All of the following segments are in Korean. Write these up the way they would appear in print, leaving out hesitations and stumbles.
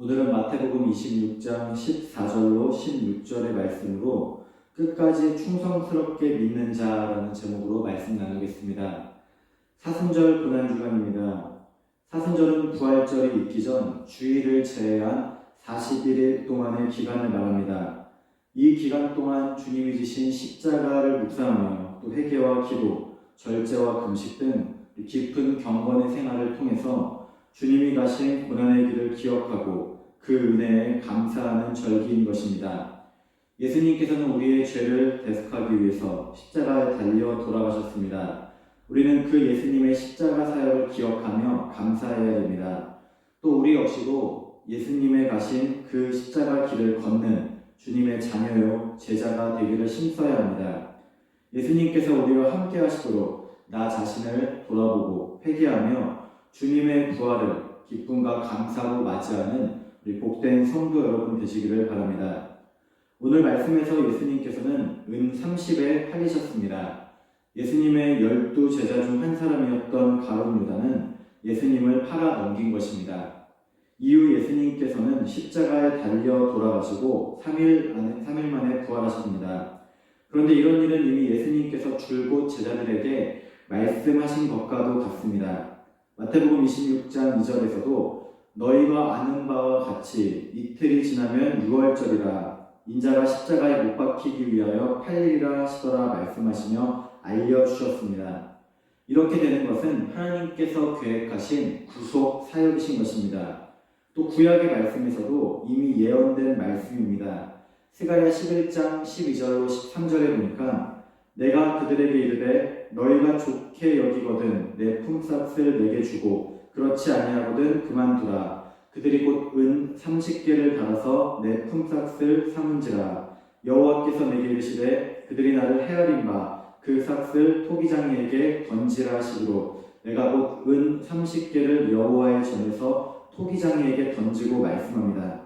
오늘은 마태복음 26장 14절로 16절의 말씀으로 끝까지 충성스럽게 믿는 자라는 제목으로 말씀 나누겠습니다. 사순절 고난주간입니다. 사순절은 부활절이 있기 전 주일을 제외한 41일 동안의 기간을 말합니다. 이 기간 동안 주님이 지신 십자가를 묵상하며 또 회개와 기도, 절제와 금식 등 깊은 경건의 생활을 통해서 주님이 가신 고난의 길을 기억하고 그 은혜에 감사하는 절기인 것입니다. 예수님께서는 우리의 죄를 대속하기 위해서 십자가에 달려 돌아가셨습니다. 우리는 그 예수님의 십자가 사역을 기억하며 감사해야 됩니다. 또 우리 역시도 예수님의 가신 그 십자가 길을 걷는 주님의 자녀요 제자가 되기를 힘써야 합니다. 예수님께서 우리와 함께 하시도록 나 자신을 돌아보고 회개하며 주님의 부활을 기쁨과 감사로 맞이하는 우리 복된 성도 여러분 되시기를 바랍니다. 오늘 말씀에서 예수님께서는 은 30에 팔리셨습니다. 예수님의 12 제자 중 한 사람이었던 가룟 유다는 예수님을 팔아 넘긴 것입니다. 이후 예수님께서는 십자가에 달려 돌아가시고 3일 만에 부활하십니다. 그런데 이런 일은 이미 예수님께서 줄곧 제자들에게 말씀하신 것과도 같습니다. 마태복음 26장 2절에서도 너희가 아는 바와 같이 이틀이 지나면 유월절이라 인자가 십자가에 못 박히기 위하여 팔리리라 하시더라 말씀하시며 알려주셨습니다. 이렇게 되는 것은 하나님께서 계획하신 구속 사역이신 것입니다. 또 구약의 말씀에서도 이미 예언된 말씀입니다. 스가랴 11장 12절로 13절에 보니까 내가 그들에게 이르되 너희가 좋게 여기거든 내 품삯을 내게 주고 그렇지 아니하거든 그만두라. 그들이 곧 은 30개를 달아서 내 품삯을 삼은지라. 여호와께서 내게 이르시되 그들이 나를 헤아린 바 그 삭을 토기장이에게 던지라 하시기로 내가 곧 은 30개를 여호와의 전에서 토기장이에게 던지고 말씀합니다.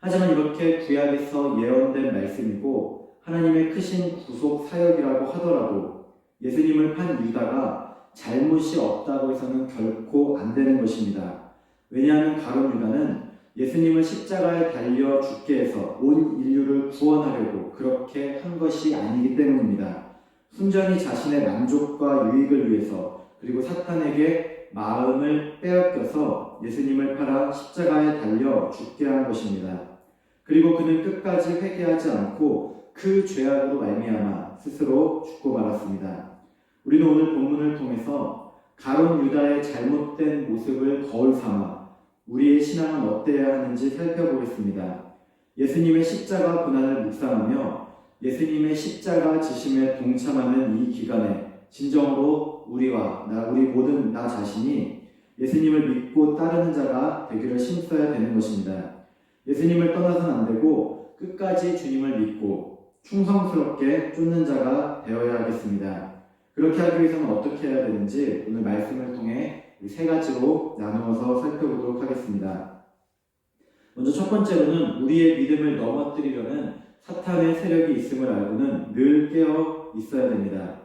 하지만 이렇게 구약에서 예언된 말씀이고 하나님의 크신 구속 사역이라고 하더라도 예수님을 판 유다가 잘못이 없다고 해서는 결코 안 되는 것입니다. 왜냐하면 가룟 유다는 예수님을 십자가에 달려 죽게 해서 온 인류를 구원하려고 그렇게 한 것이 아니기 때문입니다. 순전히 자신의 만족과 유익을 위해서 그리고 사탄에게 마음을 빼앗겨서 예수님을 팔아 십자가에 달려 죽게 한 것입니다. 그리고 그는 끝까지 회개하지 않고 그 죄악으로 말미암아 스스로 죽고 말았습니다. 우리는 오늘 본문을 통해서 가룟 유다의 잘못된 모습을 거울 삼아 우리의 신앙은 어때야 하는지 살펴보겠습니다. 예수님의 십자가 고난을 묵상하며 예수님의 십자가 지심에 동참하는 이 기간에 진정으로 우리 모든 나 자신이 예수님을 믿고 따르는 자가 되기를 힘써야 되는 것입니다. 예수님을 떠나서는 안 되고 끝까지 주님을 믿고 충성스럽게 쫓는 자가 되어야 하겠습니다. 그렇게 하기 위해서는 어떻게 해야 되는지 오늘 말씀을 통해 세 가지로 나누어서 살펴보도록 하겠습니다. 먼저 첫 번째로는 우리의 믿음을 넘어뜨리려는 사탄의 세력이 있음을 알고는 늘 깨어 있어야 됩니다.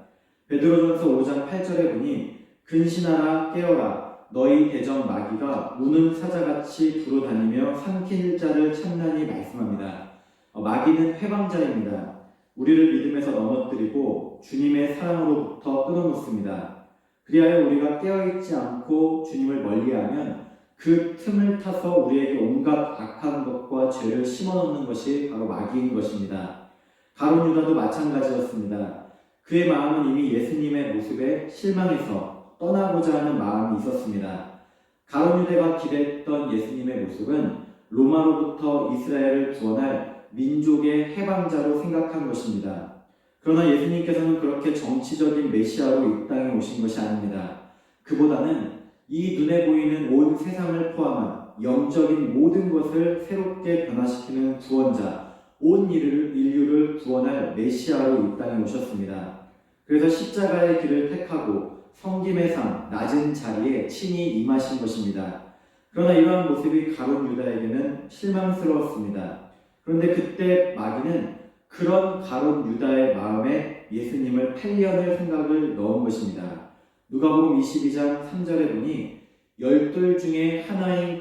베드로전서 5장 8절에 보니 근신하라 깨어라 너희 대적 마귀가 우는 사자같이 두루다니며 삼킬 자를 찾나니 말씀합니다. 마귀는 회방자입니다. 우리를 믿음에서 넘어뜨리고 주님의 사랑으로부터 끊어놓습니다. 그리하여 우리가 깨어있지 않고 주님을 멀리하면 그 틈을 타서 우리에게 온갖 악한 것과 죄를 심어놓는 것이 바로 마귀인 것입니다. 가룟 유다도 마찬가지였습니다. 그의 마음은 이미 예수님의 모습에 실망해서 떠나고자 하는 마음이 있었습니다. 가룟 유다가 기대했던 예수님의 모습은 로마로부터 이스라엘을 구원할 민족의 해방자로 생각한 것입니다. 그러나 예수님께서는 그렇게 정치적인 메시아로 이 땅에 오신 것이 아닙니다. 그보다는 이 눈에 보이는 온 세상을 포함한 영적인 모든 것을 새롭게 변화시키는 구원자, 온 인류를 구원할 메시아로 이 땅에 오셨습니다. 그래서 십자가의 길을 택하고 성김의 상, 낮은 자리에 친히 임하신 것입니다. 그러나 이러한 모습이 가룟 유다에게는 실망스러웠습니다. 그런데 그때 마귀는 그런 가룟 유다의 마음에 예수님을 팔려는 생각을 넣은 것입니다. 누가복음 22장 3절에 보니 12 중에 하나인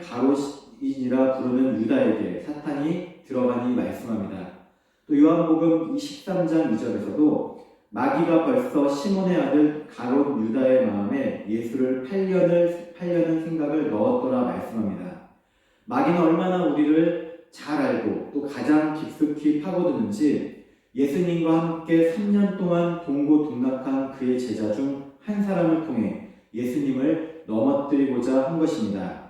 거짓인이라 부르는 유다에게 사탄이 들어가니 말씀합니다. 또 요한복음 23장 2절에서도 마귀가 벌써 시몬의 아들 가롯 유다의 마음에 예수를 팔려는 생각을 넣었더라 말씀합니다. 마귀는 얼마나 우리를 잘 알고 또 가장 깊숙이 파고드는지 예수님과 함께 3년 동안 동고동락한 그의 제자 중 한 사람을 통해 예수님을 넘어뜨리고자 한 것입니다.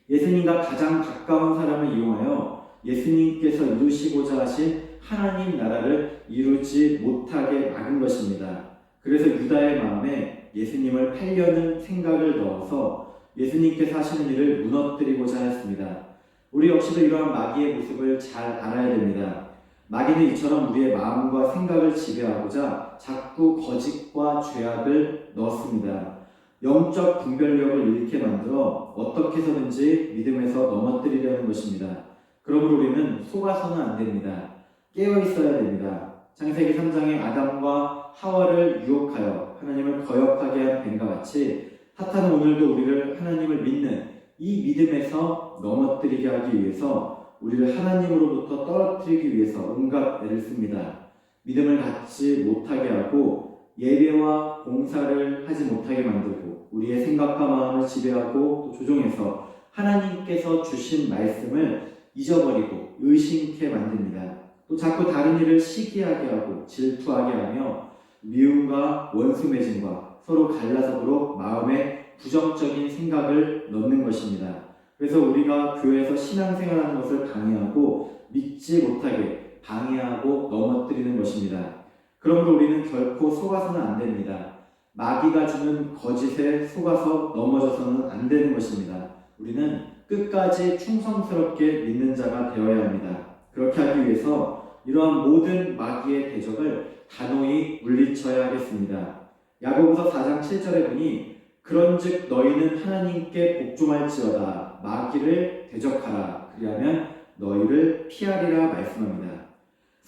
예수님과 가장 가까운 사람을 이용하여 예수님께서 이루시고자 하신 하나님 나라를 이루지 못하게 막은 것입니다. 그래서 유다의 마음에 예수님을 팔려는 생각을 넣어서 예수님께서 하시는 일을 무너뜨리고자 하였습니다. 우리 역시도 이러한 마귀의 모습을 잘 알아야 됩니다. 마귀는 이처럼 우리의 마음과 생각을 지배하고자 자꾸 거짓과 죄악을 넣습니다. 영적 분별력을 잃게 만들어 어떻게 해서든지 믿음에서 넘어뜨리려는 것입니다. 그러므로 우리는 속아서는 안 됩니다. 깨어 있어야 됩니다. 창세기 3장의 아담과 하와를 유혹하여 하나님을 거역하게 한 뱀과 같이 사탄은 오늘도 우리를 하나님을 믿는 이 믿음에서 넘어뜨리게 하기 위해서 우리를 하나님으로부터 떨어뜨리기 위해서 온갖 애를 씁니다. 믿음을 갖지 못하게 하고 예배와 봉사를 하지 못하게 만들고 우리의 생각과 마음을 지배하고 또 조종해서 하나님께서 주신 말씀을 잊어버리고 의심케 만듭니다. 또 자꾸 다른 일을 시기하게 하고 질투하게 하며 미움과 원수 맺음과 서로 갈라서도록 마음에 부정적인 생각을 넣는 것입니다. 그래서 우리가 교회에서 신앙생활하는 것을 방해하고 믿지 못하게 방해하고 넘어뜨리는 것입니다. 그러므로 우리는 결코 속아서는 안 됩니다. 마귀가 주는 거짓에 속아서 넘어져서는 안 되는 것입니다. 우리는 끝까지 충성스럽게 믿는 자가 되어야 합니다. 그렇게 하기 위해서 이러한 모든 마귀의 대적을 단호히 물리쳐야 하겠습니다. 야고보서 4장 7절에 보니 그런즉 너희는 하나님께 복종할지어다 마귀를 대적하라 그리하면 너희를 피하리라 말씀합니다.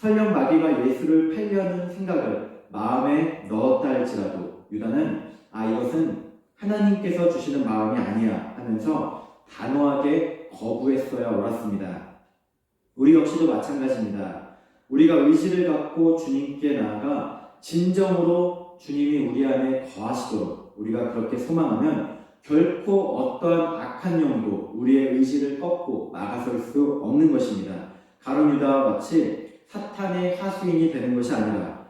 설령 마귀가 예수를 팔려는 생각을 마음에 넣었다 할지라도 유다는 이것은 하나님께서 주시는 마음이 아니야 하면서 단호하게 거부했어야 옳았습니다. 우리 역시도 마찬가지입니다. 우리가 의지를 갖고 주님께 나아가 진정으로 주님이 우리 안에 거하시도록 우리가 그렇게 소망하면 결코 어떠한 악한 영도 우리의 의지를 꺾고 막아설 수 없는 것입니다. 가룟 유다와 같이 사탄의 하수인이 되는 것이 아니라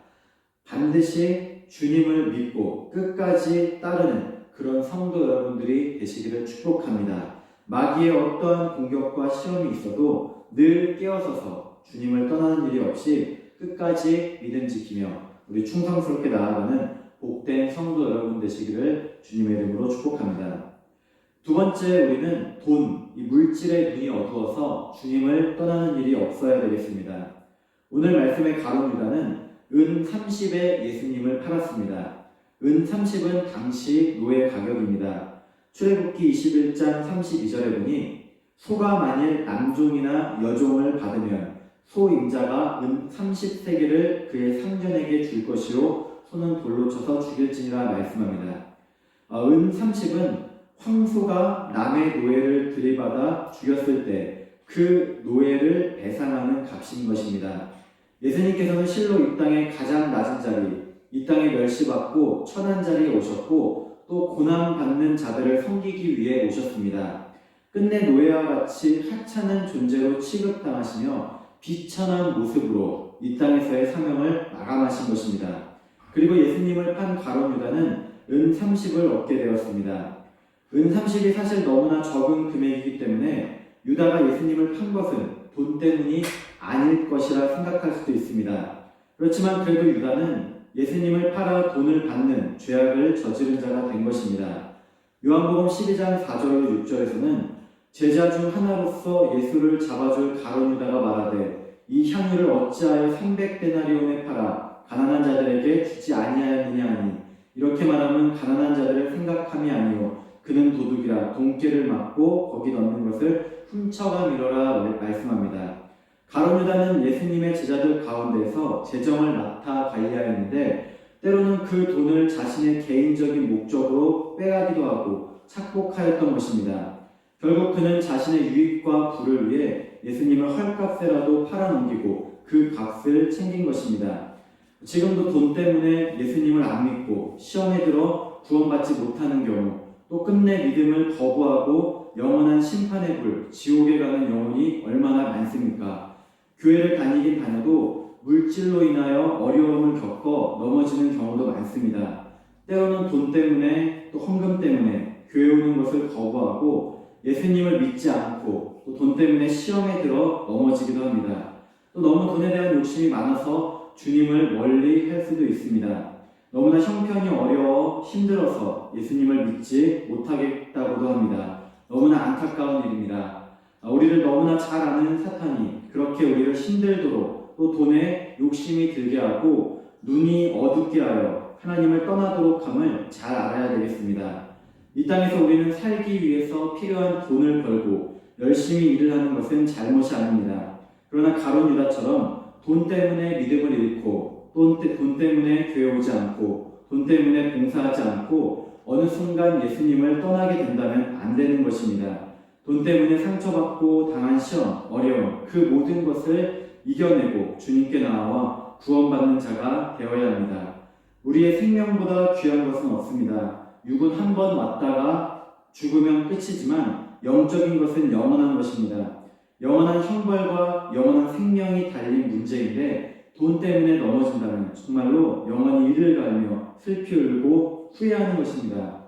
반드시 주님을 믿고 끝까지 따르는 그런 성도 여러분들이 되시기를 축복합니다. 마귀의 어떠한 공격과 시험이 있어도 늘 깨어서서 주님을 떠나는 일이 없이 끝까지 믿음 지키며 우리 충성스럽게 나아가는 복된 성도 여러분 되시기를 주님의 이름으로 축복합니다. 두 번째, 우리는 이 물질의 눈이 어두워서 주님을 떠나는 일이 없어야 되겠습니다. 오늘 말씀의 가룟 유다는 은 30에 예수님을 팔았습니다. 은 30은 당시 노예 가격입니다. 출애굽기 21장 32절에 보니 소가 만일 남종이나 여종을 받으면 소임자가 은 30세겔을 그의 상전에게 줄 것이요 소는 돌로 쳐서 죽일지니라 말씀합니다. 은 30은 황소가 남의 노예를 들이받아 죽였을 때 그 노예를 배상하는 값인 것입니다. 예수님께서는 실로 이 땅의 가장 낮은 자리, 이 땅에 멸시받고 천한 자리에 오셨고 또 고난받는 자들을 섬기기 위해 오셨습니다. 끝내 노예와 같이 하찮은 존재로 취급당하시며 비천한 모습으로 이 땅에서의 사명을 마감하신 것입니다. 그리고 예수님을 판 가룟 유다는 은 30을 얻게 되었습니다. 은 30이 사실 너무나 적은 금액이기 때문에 유다가 예수님을 판 것은 돈 때문이 아닐 것이라 생각할 수도 있습니다. 그렇지만 그래도 유다는 예수님을 팔아 돈을 받는 죄악을 저지른 자가 된 것입니다. 요한복음 12장 4절로 6절에서는 제자 중 하나로서 예수를 잡아줄 가룟 유다가 말하되 이 향유를 어찌하여 300데나리온에 팔아 가난한 자들에게 주지 아니하였느냐 하니 이렇게 말하면 가난한 자들을 생각함이 아니요 그는 도둑이라 돈깨를 맞고 거기 넣는 것을 훔쳐가미로라 말씀합니다. 가룟 유다는 예수님의 제자들 가운데서 재정을 맡아 관리하였는데 때로는 그 돈을 자신의 개인적인 목적으로 빼가기도 하고 착복하였던 것입니다. 결국 그는 자신의 유익과 부를 위해 예수님을 헐값에라도 팔아넘기고 그 값을 챙긴 것입니다. 지금도 돈 때문에 예수님을 안 믿고 시험에 들어 구원받지 못하는 경우, 또 끝내 믿음을 거부하고 영원한 심판의 불, 지옥에 가는 영혼이 얼마나 많습니까? 교회를 다니긴 다녀도 물질로 인하여 어려움을 겪어 넘어지는 경우도 많습니다. 때로는 돈 때문에 또 헌금 때문에 교회 오는 것을 거부하고 예수님을 믿지 않고 또 돈 때문에 시험에 들어 넘어지기도 합니다. 또 너무 돈에 대한 욕심이 많아서 주님을 멀리 할 수도 있습니다. 너무나 형편이 어려워 힘들어서 예수님을 믿지 못하겠다고도 합니다. 너무나 안타까운 일입니다. 우리를 너무나 잘 아는 사탄이 그렇게 우리를 힘들도록 또 돈에 욕심이 들게 하고 눈이 어둡게 하여 하나님을 떠나도록 함을 잘 알아야 되겠습니다. 이 땅에서 우리는 살기 위해서 필요한 돈을 벌고 열심히 일을 하는 것은 잘못이 아닙니다. 그러나 가룟 유다처럼 돈 때문에 믿음을 잃고 돈 때문에 교회 오지 않고 돈 때문에 봉사하지 않고 어느 순간 예수님을 떠나게 된다면 안 되는 것입니다. 돈 때문에 상처받고 당한 시험, 어려움 그 모든 것을 이겨내고 주님께 나와 구원받는 자가 되어야 합니다. 우리의 생명보다 귀한 것은 없습니다. 육은 한 번 왔다가 죽으면 끝이지만 영적인 것은 영원한 것입니다. 영원한 형벌과 영원한 생명이 달린 문제인데 돈 때문에 넘어진다면 정말로 영원히 이를 갈며 슬피 울고 후회하는 것입니다.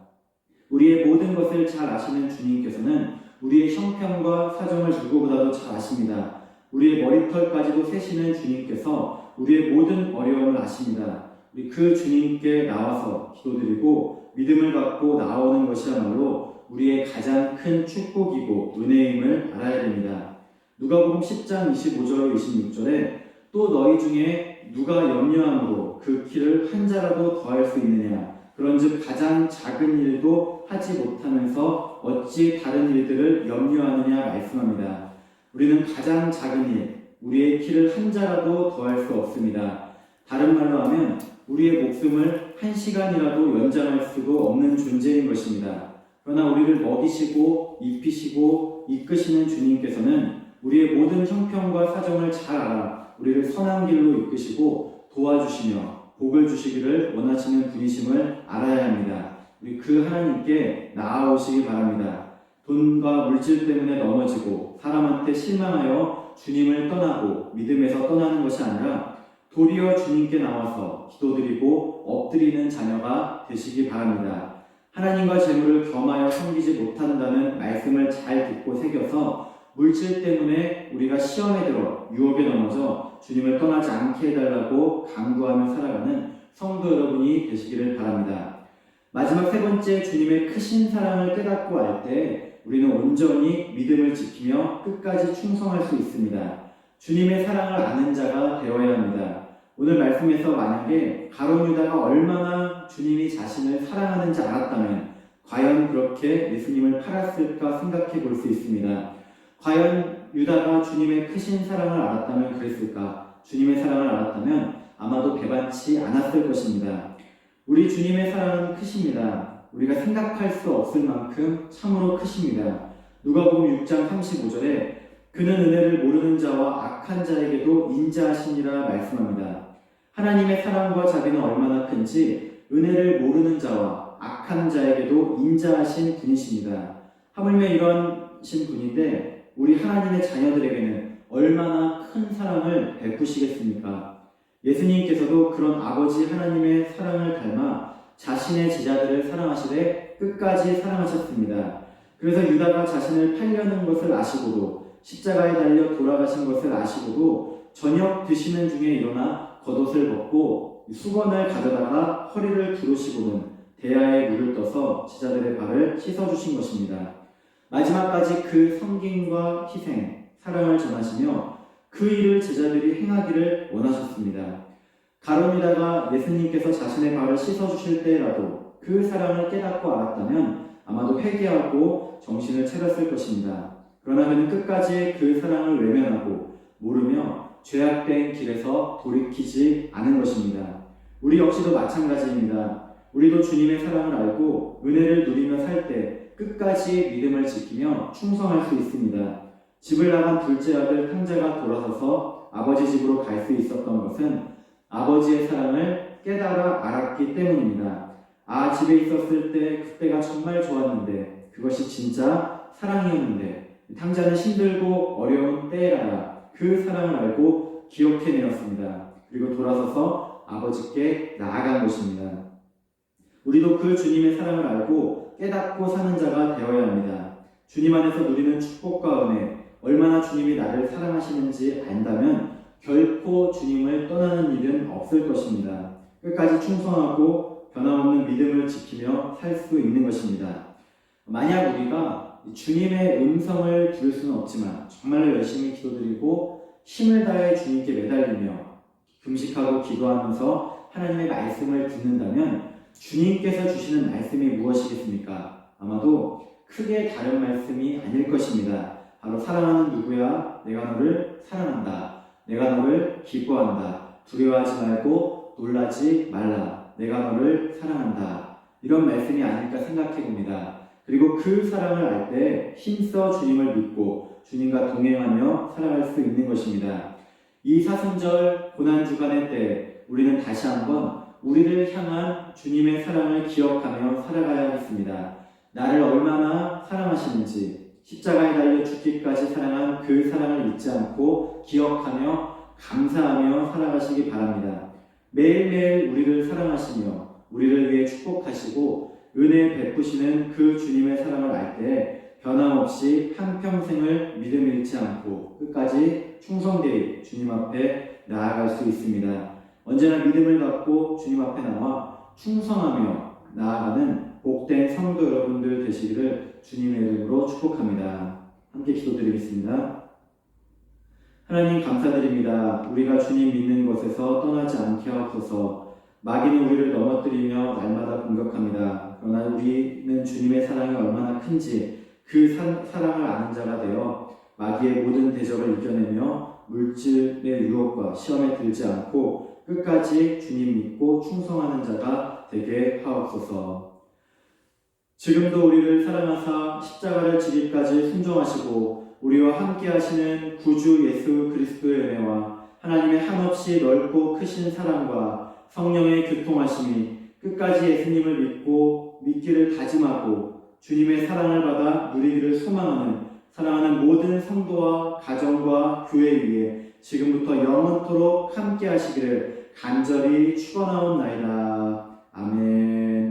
우리의 모든 것을 잘 아시는 주님께서는 우리의 형편과 사정을 누구보다도 잘 아십니다. 우리의 머리털까지도 세시는 주님께서 우리의 모든 어려움을 아십니다. 우리 그 주님께 나와서 기도드리고 믿음을 갖고 나오는 것이야말로 우리의 가장 큰 축복이고 은혜임을 알아야 됩니다. 누가복음 10장 25절 26절에 또 너희 중에 누가 염려함으로 그 키를 한 자라도 더할 수 있느냐 그런즉 가장 작은 일도 하지 못하면서 어찌 다른 일들을 염려하느냐 말씀합니다. 우리는 가장 작은 일, 우리의 키를 한 자라도 더할 수 없습니다. 다른 말로 하면 우리의 목숨을 한 시간이라도 연장할 수도 없는 존재인 것입니다. 그러나 우리를 먹이시고 입히시고 이끄시는 주님께서는 우리의 모든 형편과 사정을 잘 알아 우리를 선한 길로 이끄시고 도와주시며 복을 주시기를 원하시는 분이심을 알아야 합니다. 우리 그 하나님께 나아오시기 바랍니다. 돈과 물질 때문에 넘어지고 사람한테 실망하여 주님을 떠나고 믿음에서 떠나는 것이 아니라 도리어 주님께 나와서 기도드리고 엎드리는 자녀가 되시기 바랍니다. 하나님과 재물을 겸하여 섬기지 못한다는 말씀을 잘 듣고 새겨서 물질 때문에 우리가 시험에 들어 유혹에 넘어져 주님을 떠나지 않게 해달라고 간구하며 살아가는 성도 여러분이 되시기를 바랍니다. 마지막 세 번째, 주님의 크신 사랑을 깨닫고 알 때 우리는 온전히 믿음을 지키며 끝까지 충성할 수 있습니다. 주님의 사랑을 아는 자가 되어야 합니다. 오늘 말씀에서 만약에 가룟 유다가 얼마나 주님이 자신을 사랑하는지 알았다면 과연 그렇게 예수님을 팔았을까 생각해 볼 수 있습니다. 과연 유다가 주님의 크신 사랑을 알았다면 그랬을까? 주님의 사랑을 알았다면 아마도 배반치 않았을 것입니다. 우리 주님의 사랑은 크십니다. 우리가 생각할 수 없을 만큼 참으로 크십니다. 누가복음 6장 35절에 그는 은혜를 모르는 자와 악한 자에게도 인자하시니라 말씀합니다. 하나님의 사랑과 자비는 얼마나 큰지 은혜를 모르는 자와 악한 자에게도 인자하신 분이십니다. 하물며 이러신 분인데 우리 하나님의 자녀들에게는 얼마나 큰 사랑을 베푸시겠습니까? 예수님께서도 그런 아버지 하나님의 사랑을 닮아 자신의 제자들을 사랑하시되 끝까지 사랑하셨습니다. 그래서 유다가 자신을 팔려는 것을 아시고도 십자가에 달려 돌아가신 것을 아시고도 저녁 드시는 중에 일어나 겉옷을 벗고 수건을 가져다가 허리를 두르시고는 대야에 물을 떠서 제자들의 발을 씻어주신 것입니다. 마지막까지 그 섬김과 희생, 사랑을 전하시며 그 일을 제자들이 행하기를 원하셨습니다. 가룟 유다가 예수님께서 자신의 발을 씻어주실 때라도 그 사랑을 깨닫고 알았다면 아마도 회개하고 정신을 차렸을 것입니다. 그러나 그는 끝까지 그 사랑을 외면하고 모르며 죄악된 길에서 돌이키지 않은 것입니다. 우리 역시도 마찬가지입니다. 우리도 주님의 사랑을 알고 은혜를 누리며 살 때 끝까지 믿음을 지키며 충성할 수 있습니다. 집을 나간 둘째 아들 탕자가 돌아서서 아버지 집으로 갈 수 있었던 것은 아버지의 사랑을 깨달아 알았기 때문입니다. 집에 있었을 때 그때가 정말 좋았는데 그것이 진짜 사랑이었는데 탕자는 힘들고 어려운 때라야 그 사랑을 알고 기억해내었습니다. 그리고 돌아서서 아버지께 나아간 것입니다. 우리도 그 주님의 사랑을 알고 깨닫고 사는 자가 되어야 합니다. 주님 안에서 누리는 축복과 은혜, 얼마나 주님이 나를 사랑하시는지 안다면 결코 주님을 떠나는 일은 없을 것입니다. 끝까지 충성하고 변함없는 믿음을 지키며 살 수 있는 것입니다. 만약 우리가 주님의 음성을 들을 수는 없지만 정말로 열심히 기도드리고 힘을 다해 주님께 매달리며 금식하고 기도하면서 하나님의 말씀을 듣는다면 주님께서 주시는 말씀이 무엇이겠습니까? 아마도 크게 다른 말씀이 아닐 것입니다. 바로 사랑하는 누구야? 내가 너를 사랑한다. 내가 너를 기뻐한다. 두려워하지 말고 놀라지 말라. 내가 너를 사랑한다. 이런 말씀이 아닐까 생각해 봅니다. 그리고 그 사랑을 알 때 힘써 주님을 믿고 주님과 동행하며 살아갈 수 있는 것입니다. 이 사순절 고난주간의 때 우리는 다시 한번 우리를 향한 주님의 사랑을 기억하며 살아가야겠습니다. 나를 얼마나 사랑하시는지 십자가에 달려 죽기까지 사랑한 그 사랑을 잊지 않고 기억하며 감사하며 살아가시기 바랍니다. 매일매일 우리를 사랑하시며 우리를 위해 축복하시고 은혜 베푸시는 그 주님의 사랑을 알 때 변함없이 한평생을 믿음 잃지 않고 끝까지 충성되이 주님 앞에 나아갈 수 있습니다. 언제나 믿음을 갖고 주님 앞에 나와 충성하며 나아가는 복된 성도 여러분들 되시기를 주님의 이름으로 축복합니다. 함께 기도드리겠습니다. 하나님 감사드립니다. 우리가 주님 믿는 것에서 떠나지 않게 하옵소서. 마귀는 우리를 넘어뜨리며 날마다 공격합니다. 그러나 우리는 주님의 사랑이 얼마나 큰지 그 사랑을 아는 자가 되어 마귀의 모든 대적을 이겨내며 물질의 유혹과 시험에 들지 않고 끝까지 주님 믿고 충성하는 자가 되게 하옵소서. 지금도 우리를 사랑하사 십자가를 지기까지 순종하시고 우리와 함께 하시는 구주 예수 그리스도의 은혜와 하나님의 한없이 넓고 크신 사랑과 성령의 교통하심이 끝까지 예수님을 믿고 믿기를 다짐하고 주님의 사랑을 받아 누리기를 소망하는 사랑하는 모든 성도와 가정과 교회 위에 지금부터 영원토록 함께 하시기를 간절히 축원하옵나이다. 아멘.